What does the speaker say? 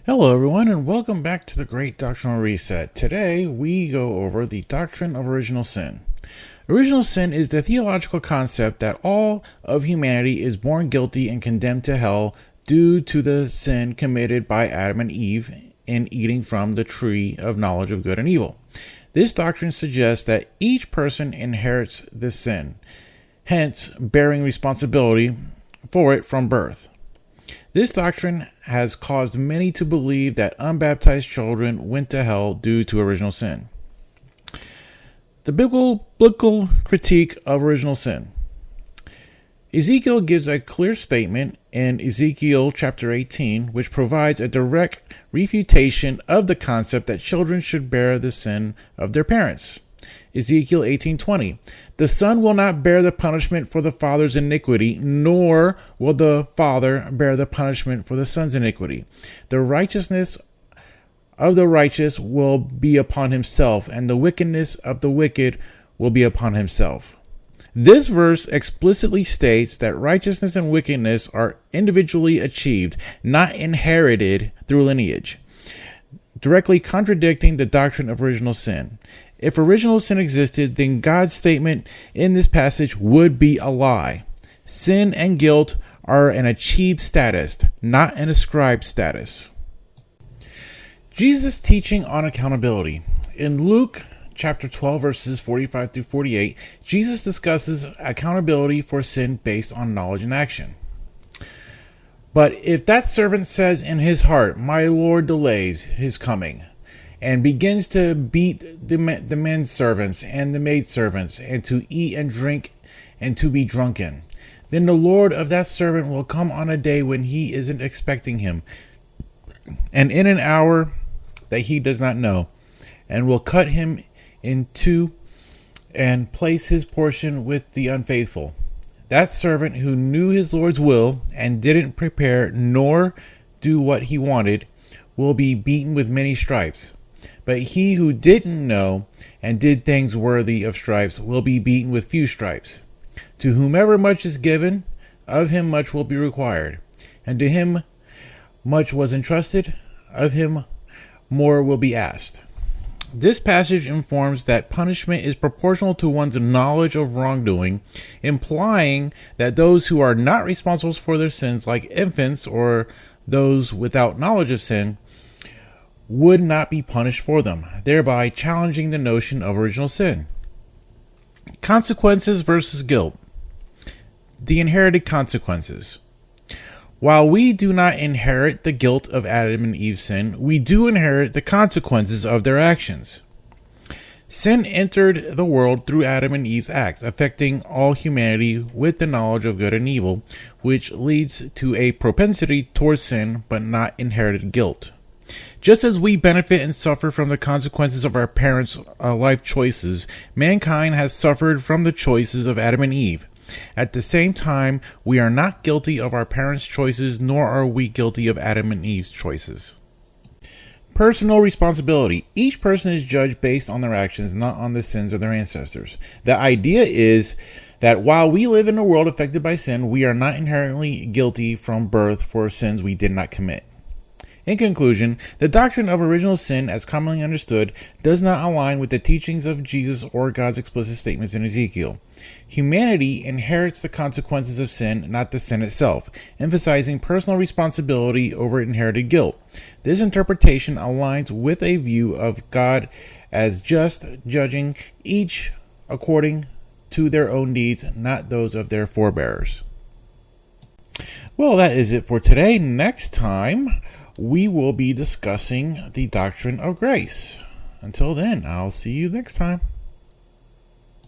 Hello, everyone, and welcome back to the Great Doctrinal Reset. Today, we go over the doctrine of original sin. Original sin is the theological concept that all of humanity is born guilty and condemned to hell due to the sin committed by Adam and Eve in eating from the tree of knowledge of good and evil. This doctrine suggests that each person inherits this sin, hence bearing responsibility for it from birth. This doctrine has caused many to believe that unbaptized children went to hell due to original sin. The biblical critique of original sin. Ezekiel gives a clear statement in Ezekiel chapter 18, which provides a direct refutation of the concept that children should bear the sin of their parents. Ezekiel 18:20. The son will not bear the punishment for the father's iniquity, nor will the father bear the punishment for the son's iniquity. The righteousness of the righteous will be upon himself, and the wickedness of the wicked will be upon himself. This verse explicitly states that righteousness and wickedness are individually achieved, not inherited through lineage, directly contradicting the doctrine of original sin. If original sin existed, then God's statement in this passage would be a lie. Sin and guilt are an achieved status, not an ascribed status. Jesus' teaching on accountability. In Luke chapter 12, verses 45 through 48, Jesus discusses accountability for sin based on knowledge and action. But if that servant says in his heart, "My Lord delays his coming," and begins to beat the men servants and the maid servants, and to eat and drink and to be drunken, then the Lord of that servant will come on a day when he isn't expecting him, and in an hour that he does not know, and will cut him in two and place his portion with the unfaithful. That servant who knew his Lord's will and didn't prepare nor do what he wanted will be beaten with many stripes. But he who didn't know and did things worthy of stripes will be beaten with few stripes. To whomever much is given, of him much will be required. And to him much was entrusted, of him more will be asked. This passage informs that punishment is proportional to one's knowledge of wrongdoing, implying that those who are not responsible for their sins, like infants or those without knowledge of sin, would not be punished for them, thereby challenging the notion of original sin. Consequences versus guilt. The inherited consequences. While we do not inherit the guilt of Adam and Eve's sin, we do inherit the consequences of their actions. Sin entered the world through Adam and Eve's acts, affecting all humanity with the knowledge of good and evil, which leads to a propensity towards sin, but not inherited guilt. Just as we benefit and suffer from the consequences of our parents' life choices, mankind has suffered from the choices of Adam and Eve. At the same time, we are not guilty of our parents' choices, nor are we guilty of Adam and Eve's choices. Personal responsibility. Each person is judged based on their actions, not on the sins of their ancestors. The idea is that while we live in a world affected by sin, we are not inherently guilty from birth for sins we did not commit. In conclusion, the doctrine of original sin, as commonly understood, does not align with the teachings of Jesus or God's explicit statements in Ezekiel. Humanity inherits the consequences of sin, not the sin itself, emphasizing personal responsibility over inherited guilt. This interpretation aligns with a view of God as just, judging each according to their own needs, not those of their forebears. Well, that is it for today. Next time, we will be discussing the doctrine of grace. Until then, I'll see you next time.